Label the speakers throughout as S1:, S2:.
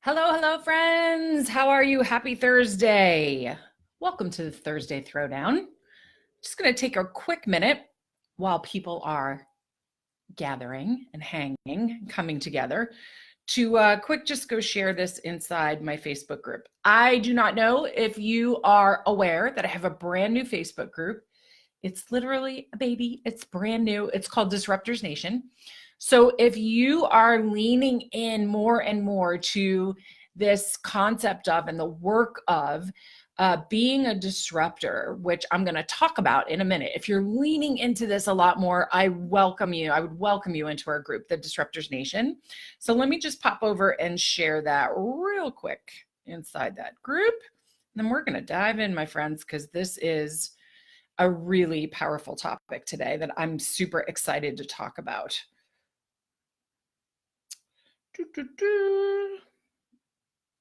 S1: Hello, hello, friends. How are you? Happy Thursday. Welcome to the Thursday Throwdown. Just going to take a quick minute while people are gathering and hanging, coming together to just go share this inside my Facebook group. I do not know if you are aware that I have a brand new Facebook group. It's literally a baby. It's brand new. It's called Disruptors Nation. So if you are leaning in more and more to this concept of and the work of being a disruptor, which I'm going to talk about in a minute, if you're leaning into this a lot more, I welcome you. I would welcome you into our group, the Disruptors Nation. So let me just pop over and share that real quick inside that group. And then we're going to dive in, my friends, because this is a really powerful topic today that I'm super excited to talk about.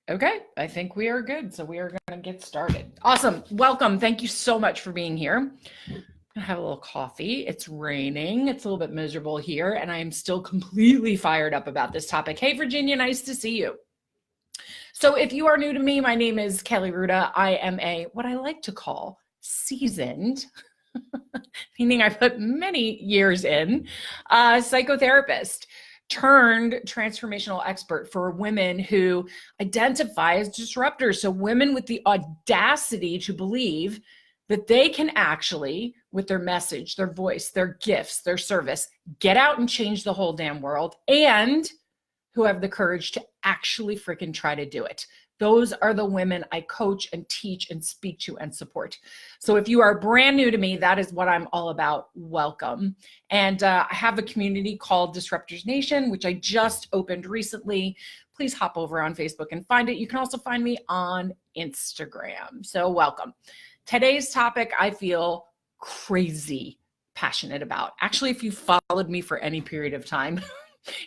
S1: Okay, I think we are good. So we are going to get started. Awesome. Welcome. Thank you so much for being here. I'm going to have a little coffee. It's raining. It's a little bit miserable here, and I am still completely fired up about this topic. Hey, Virginia, nice to see you. So if you are new to me, my name is Kelly Ruta. I am what I like to call seasoned, meaning I've put many years in, psychotherapist turned transformational expert for women who identify as disruptors. So women with the audacity to believe that they can actually, with their message, their voice, their gifts, their service, get out and change the whole damn world, and who have the courage to actually freaking try to do it. Those are the women I coach and teach and speak to and support. So if you are brand new to me, that is what I'm all about. Welcome. And I have a community called Disruptors Nation, which I just opened recently. Please hop over on Facebook and find it. You can also find me on Instagram. So welcome. Today's topic, I feel crazy passionate about. Actually, if you followed me for any period of time,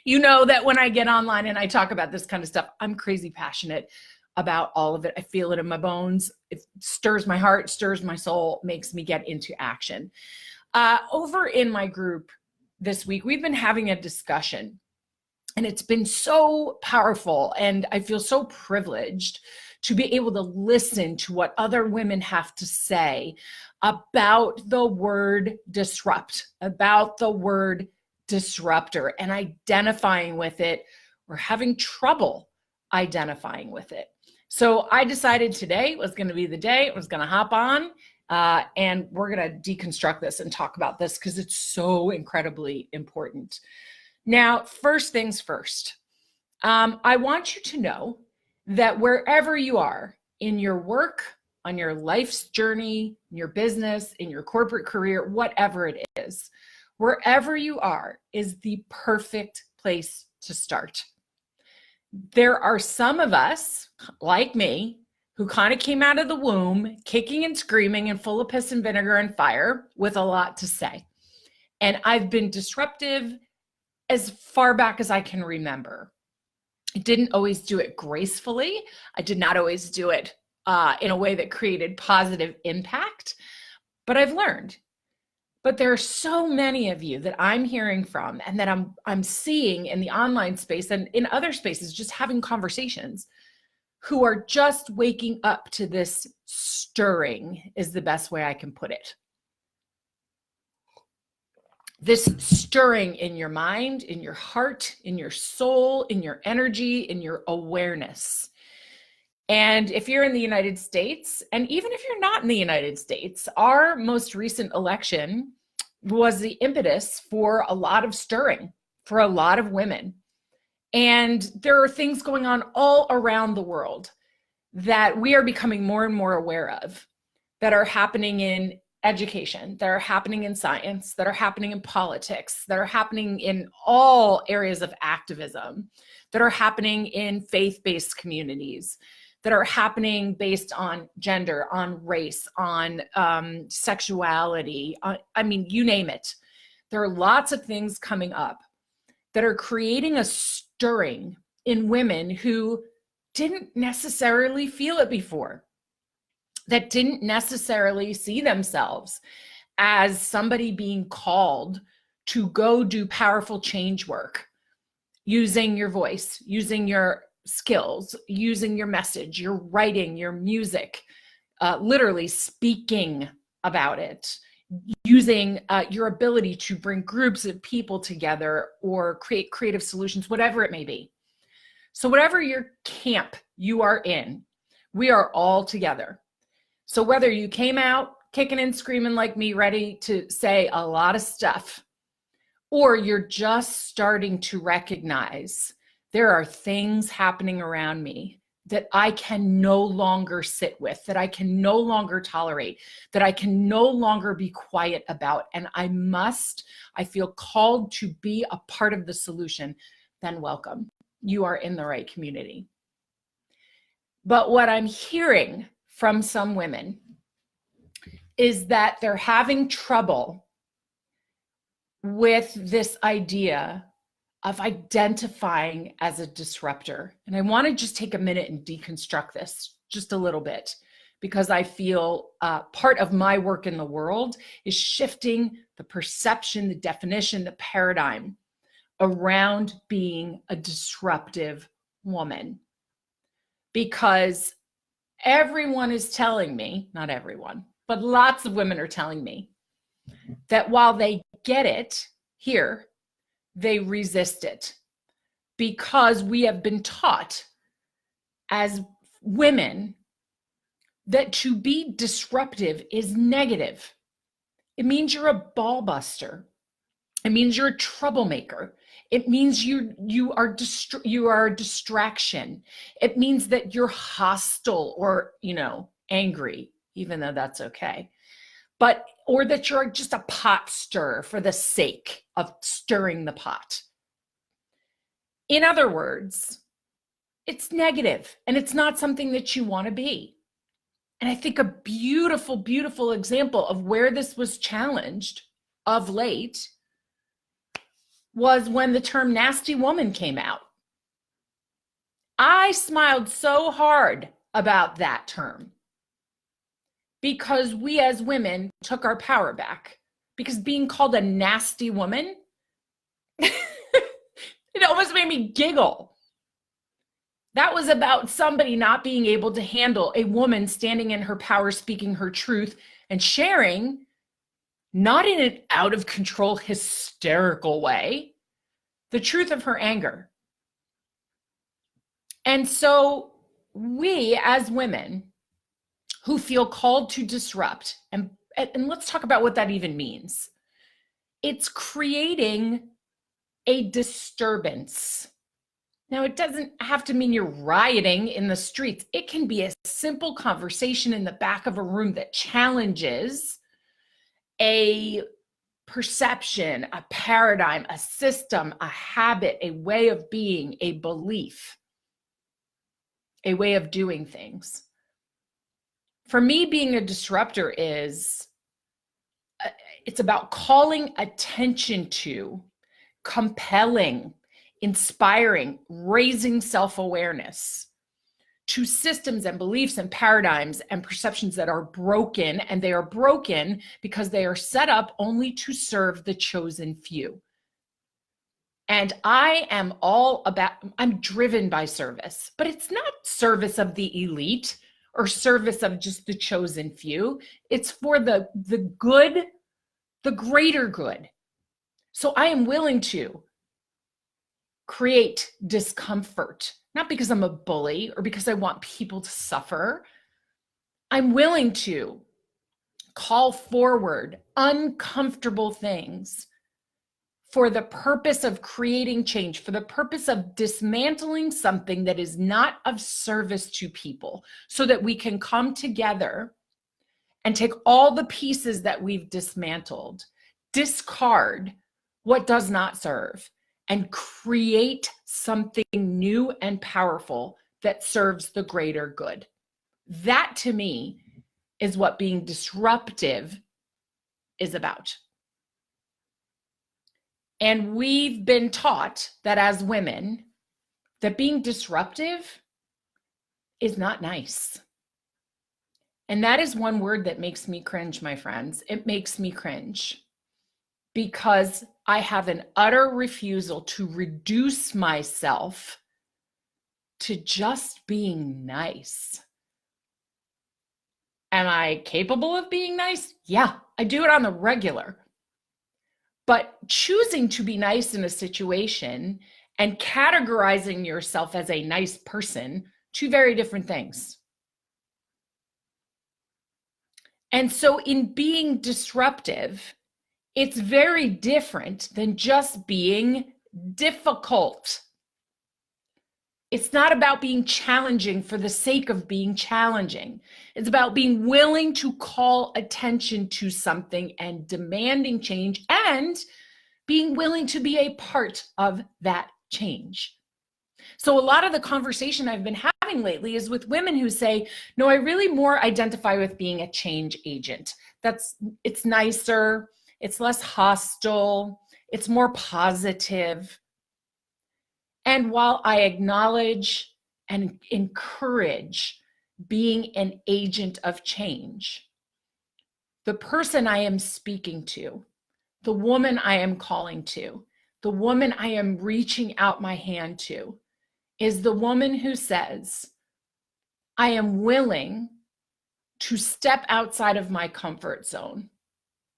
S1: you know that when I get online and I talk about this kind of stuff, I'm crazy passionate about all of it. I feel it in my bones. It stirs my heart, stirs my soul, makes me get into action. Over in my group this week, we've been having a discussion, and it's been so powerful. And I feel so privileged to be able to listen to what other women have to say about the word disrupt, about the word disruptor, and identifying with it, or having trouble identifying with it. So I decided today was going to be the day. I was going to hop on and we're going to deconstruct this and talk about this because it's so incredibly important. Now, first things first, I want you to know that wherever you are in your work, on your life's journey, in your business, in your corporate career, whatever it is, wherever you are is the perfect place to start. There are some of us, like me, who kind of came out of the womb kicking and screaming and full of piss and vinegar and fire with a lot to say. And I've been disruptive as far back as I can remember. I didn't always do it gracefully. I did not always do it in a way that created positive impact, but I've learned. But there are so many of you that I'm hearing from and that I'm seeing in the online space and in other spaces, just having conversations, who are just waking up to this stirring, is the best way I can put it. This stirring in your mind, in your heart, in your soul, in your energy, in your awareness. And if you're in the United States, and even if you're not in the United States, our most recent election was the impetus for a lot of stirring for a lot of women. And there are things going on all around the world that we are becoming more and more aware of, that are happening in education, that are happening in science, that are happening in politics, that are happening in all areas of activism, that are happening in faith-based communities, that are happening based on gender, on race, on sexuality, I mean, you name it. There are lots of things coming up that are creating a stirring in women who didn't necessarily feel it before, that didn't necessarily see themselves as somebody being called to go do powerful change work, using your voice, using your skills, using your message, your writing, your music, literally speaking about it, using your ability to bring groups of people together or create creative solutions, whatever it may be. So whatever your camp you are in, we are all together. So whether you came out kicking and screaming like me, ready to say a lot of stuff, or you're just starting to recognize there are things happening around me that I can no longer sit with, that I can no longer tolerate, that I can no longer be quiet about, and I feel called to be a part of the solution, then welcome. You are in the right community. But what I'm hearing from some women is that they're having trouble with this idea of identifying as a disruptor. And I want to just take a minute and deconstruct this just a little bit, because I feel part of my work in the world is shifting the perception, the definition, the paradigm around being a disruptive woman. Because everyone is telling me, not everyone, but lots of women are telling me that while they get it here, they resist it, because we have been taught as women that to be disruptive is negative. It means you're a ball buster. It means you're a troublemaker. It means you are a distraction. It means that you're hostile or, angry, even though that's okay. Or that you're just a pot stirrer for the sake of stirring the pot. In other words, it's negative and it's not something that you want to be. And I think a beautiful, beautiful example of where this was challenged of late was when the term nasty woman came out. I smiled so hard about that term, because we as women took our power back. Because being called a nasty woman, it almost made me giggle. That was about somebody not being able to handle a woman standing in her power, speaking her truth, and sharing, not in an out of control, hysterical way, the truth of her anger. And so we as women who feel called to disrupt, and let's talk about what that even means. It's creating a disturbance. Now, it doesn't have to mean you're rioting in the streets. It can be a simple conversation in the back of a room that challenges a perception, a paradigm, a system, a habit, a way of being, a belief, a way of doing things. For me, being a disruptor it's about calling attention to, compelling, inspiring, raising self-awareness to systems and beliefs and paradigms and perceptions that are broken, and they are broken because they are set up only to serve the chosen few. And I'm driven by service, but it's not service of the elite or service of just the chosen few. It's for the good, the greater good. So I am willing to create discomfort, not because I'm a bully or because I want people to suffer. I'm willing to call forward uncomfortable things for the purpose of creating change, for the purpose of dismantling something that is not of service to people, so that we can come together and take all the pieces that we've dismantled, discard what does not serve, and create something new and powerful that serves the greater good. That, to me, is what being disruptive is about. And we've been taught that as women, that being disruptive is not nice. And that is one word that makes me cringe, my friends. It makes me cringe because I have an utter refusal to reduce myself to just being nice. Am I capable of being nice? Yeah, I do it on the regular. But choosing to be nice in a situation and categorizing yourself as a nice person, two very different things. And so in being disruptive, it's very different than just being difficult. It's not about being challenging for the sake of being challenging. It's about being willing to call attention to something and demanding change and being willing to be a part of that change. So a lot of the conversation I've been having lately is with women who say, no, I really more identify with being a change agent. It's nicer, it's less hostile, it's more positive. And while I acknowledge and encourage being an agent of change, the person I am speaking to, the woman I am calling to, the woman I am reaching out my hand to, is the woman who says, I am willing to step outside of my comfort zone.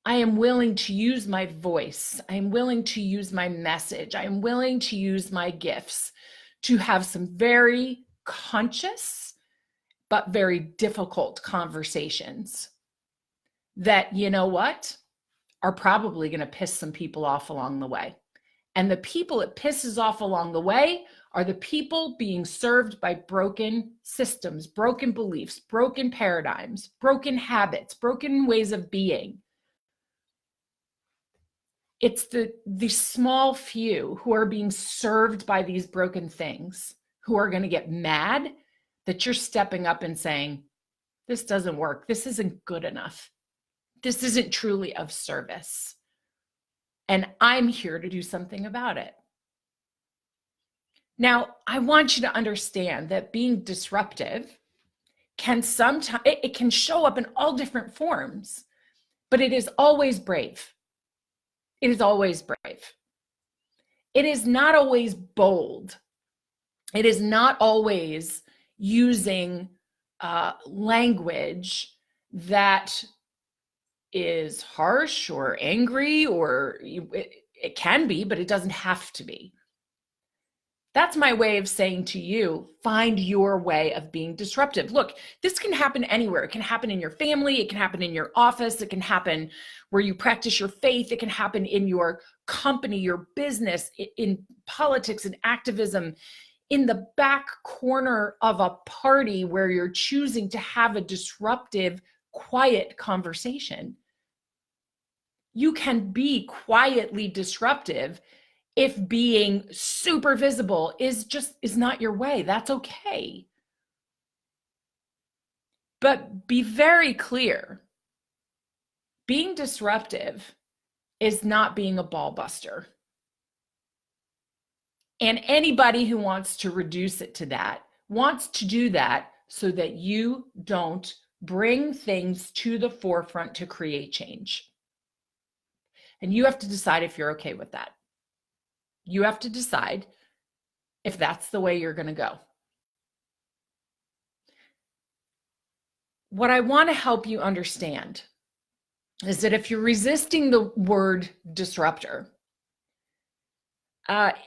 S1: I am willing to use my voice. I am willing to use my message. I am willing to use my gifts to have some very conscious, but very difficult conversations that, you know what, are probably going to piss some people off along the way. And the people it pisses off along the way are the people being served by broken systems, broken beliefs, broken paradigms, broken habits, broken ways of being. It's the small few who are being served by these broken things who are going to get mad that you're stepping up and saying, this doesn't work. This isn't good enough. This isn't truly of service. And I'm here to do something about it. Now, I want you to understand that being disruptive can sometimes, it can show up in all different forms, but it is always brave. It is always brave. It is not always bold. It is not always using language that is harsh or angry, or it can be, but it doesn't have to be. That's my way of saying to you, find your way of being disruptive. Look, this can happen anywhere. It can happen in your family. It can happen in your office. It can happen where you practice your faith. It can happen in your company, your business, in politics and activism, in the back corner of a party where you're choosing to have a disruptive, quiet conversation. You can be quietly disruptive if being super visible is not your way. That's okay. But be very clear. Being disruptive is not being a ball buster. And anybody who wants to reduce it to that wants to do that so that you don't bring things to the forefront to create change. And you have to decide if you're okay with that. You have to decide if that's the way you're going to go. What I want to help you understand is that if you're resisting the word disruptor,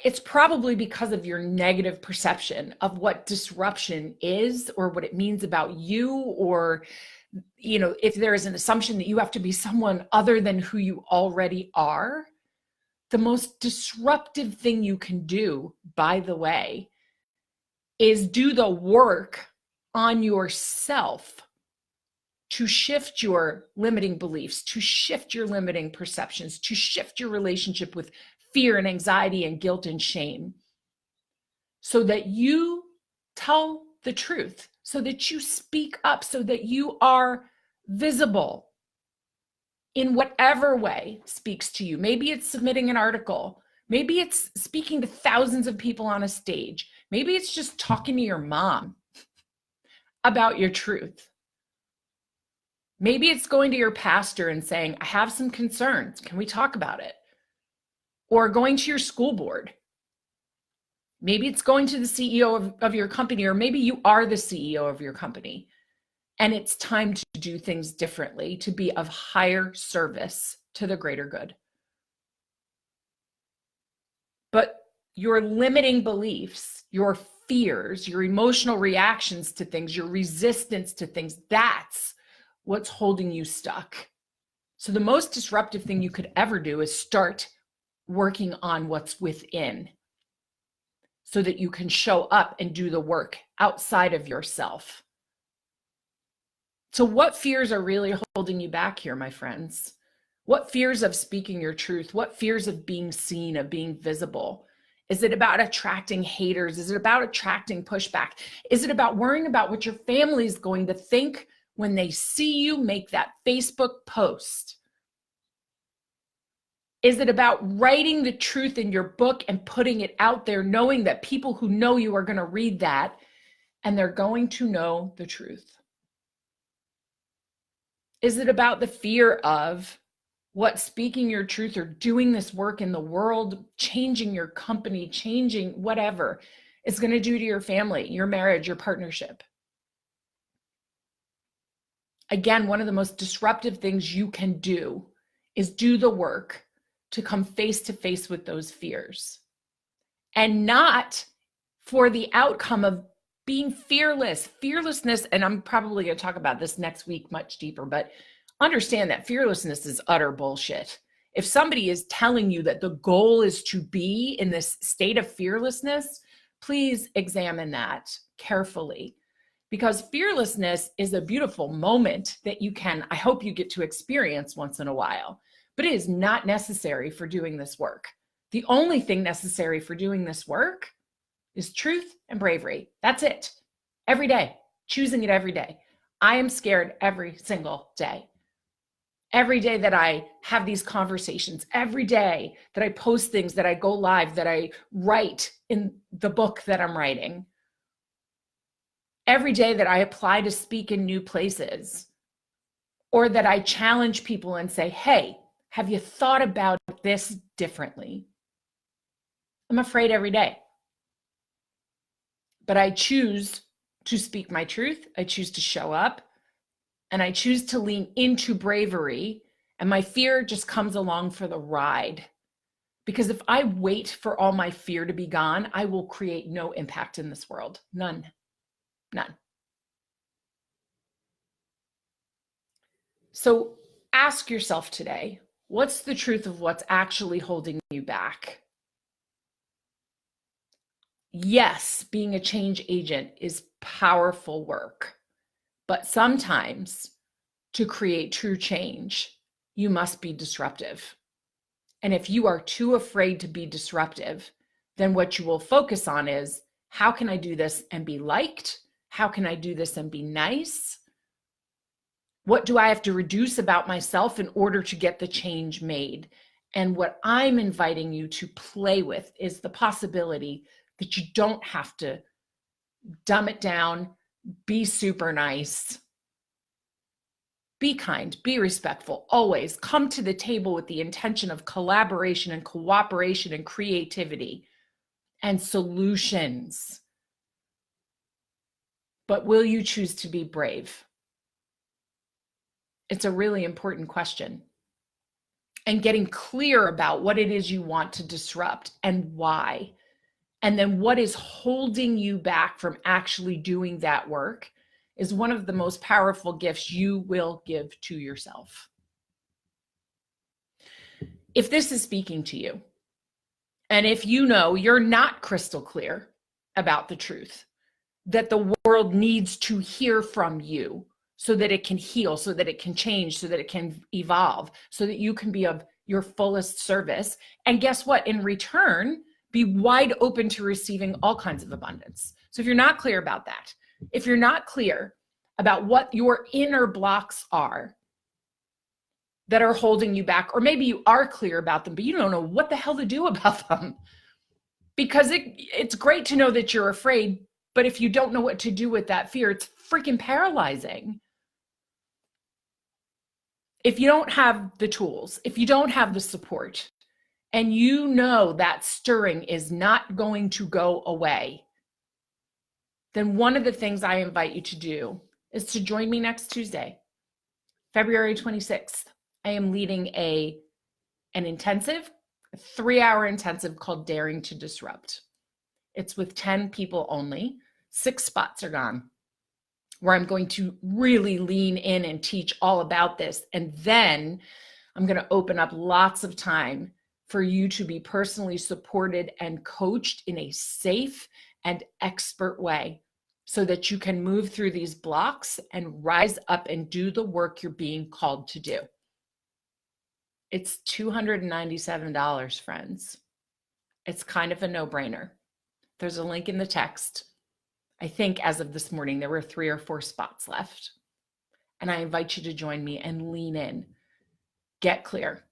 S1: it's probably because of your negative perception of what disruption is or what it means about you, or if there is an assumption that you have to be someone other than who you already are. The most disruptive thing you can do, by the way, is do the work on yourself to shift your limiting beliefs, to shift your limiting perceptions, to shift your relationship with fear and anxiety and guilt and shame, so that you tell the truth, so that you speak up, so that you are visible in whatever way speaks to you. Maybe it's submitting an article. Maybe it's speaking to thousands of people on a stage. Maybe it's just talking to your mom about your truth. Maybe it's going to your pastor and saying, I have some concerns. Can we talk about it? Or going to your school board Maybe it's going to the CEO of your company, or maybe you are the CEO of your company. And it's time to do things differently, to be of higher service to the greater good. But your limiting beliefs, your fears, your emotional reactions to things, your resistance to things, that's what's holding you stuck. So the most disruptive thing you could ever do is start working on what's within so that you can show up and do the work outside of yourself. So what fears are really holding you back here, my friends? What fears of speaking your truth? What fears of being seen, of being visible? Is it about attracting haters? Is it about attracting pushback? Is it about worrying about what your family is going to think when they see you make that Facebook post? Is it about writing the truth in your book and putting it out there, knowing that people who know you are going to read that and they're going to know the truth? Is it about the fear of what speaking your truth or doing this work in the world, changing your company, changing whatever, is going to do to your family, your marriage, your partnership? Again, one of the most disruptive things you can do is do the work to come face to face with those fears, and not for the outcome of being fearless. Fearlessness, and I'm probably going to talk about this next week much deeper, but understand that fearlessness is utter bullshit. If somebody is telling you that the goal is to be in this state of fearlessness, please examine that carefully, because fearlessness is a beautiful moment that you can, I hope you get to experience once in a while, but it is not necessary for doing this work. The only thing necessary for doing this work is truth and bravery. That's it. Every day, choosing it every day. I am scared every single day. Every day that I have these conversations, every day that I post things, that I go live, that I write in the book that I'm writing, every day that I apply to speak in new places, or that I challenge people and say, hey, have you thought about this differently? I'm afraid every day. But I choose to speak my truth. I choose to show up, and I choose to lean into bravery, and my fear just comes along for the ride. Because if I wait for all my fear to be gone, I will create no impact in this world. None. None. So ask yourself today, what's the truth of what's actually holding you back? Yes, being a change agent is powerful work, but sometimes to create true change, you must be disruptive. And if you are too afraid to be disruptive, then what you will focus on is, how can I do this and be liked? How can I do this and be nice? What do I have to reduce about myself in order to get the change made? And what I'm inviting you to play with is the possibility that you don't have to dumb it down, be super nice, be kind, be respectful, always come to the table with the intention of collaboration and cooperation and creativity and solutions. But will you choose to be brave? It's a really important question. And getting clear about what it is you want to disrupt and why. And then what is holding you back from actually doing that work is one of the most powerful gifts you will give to yourself. If this is speaking to you, and if you know you're not crystal clear about the truth, that the world needs to hear from you so that it can heal, so that it can change, so that it can evolve, so that you can be of your fullest service. And guess what? In return, be wide open to receiving all kinds of abundance. So if you're not clear about that, if you're not clear about what your inner blocks are that are holding you back, or maybe you are clear about them, but you don't know what the hell to do about them, because it's great to know that you're afraid, but if you don't know what to do with that fear, it's freaking paralyzing. If you don't have the tools, if you don't have the support, and you know that stirring is not going to go away, then one of the things I invite you to do is to join me next Tuesday, February 26th. I am leading an intensive, a 3-hour intensive called Daring to Disrupt. It's with 10 people only. 6 spots are gone, where I'm going to really lean in and teach all about this. And then I'm going to open up lots of time for you to be personally supported and coached in a safe and expert way so that you can move through these blocks and rise up and do the work you're being called to do. It's $297, friends. It's kind of a no-brainer. There's a link in the text. I think as of this morning, there were 3 or 4 spots left. And I invite you to join me and lean in. Get clear.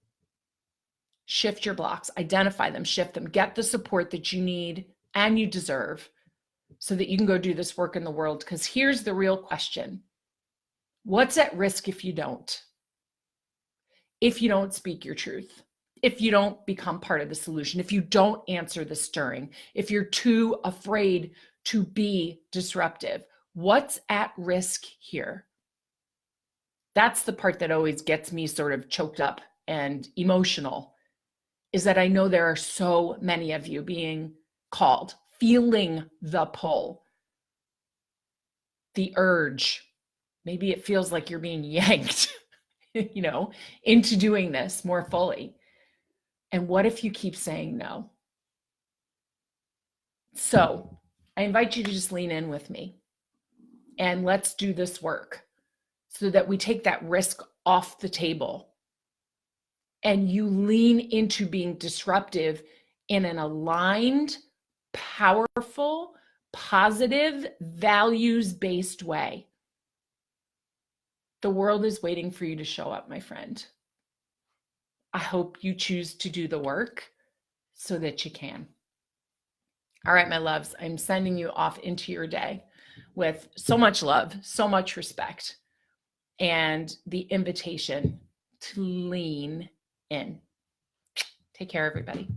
S1: Shift your blocks, identify them, shift them, get the support that you need and you deserve so that you can go do this work in the world. Because here's the real question. What's at risk if you don't? If you don't speak your truth, if you don't become part of the solution, if you don't answer the stirring, if you're too afraid to be disruptive, what's at risk here? That's the part that always gets me sort of choked up and emotional, is that I know there are so many of you being called, feeling the pull, the urge. Maybe it feels like you're being yanked, into doing this more fully. And what if you keep saying no? So I invite you to just lean in with me and let's do this work so that we take that risk off the table and you lean into being disruptive in an aligned, powerful, positive, values-based way. The world is waiting for you to show up, my friend. I hope you choose to do the work so that you can. All right, my loves, I'm sending you off into your day with so much love, so much respect, and the invitation to lean in. Take care, everybody.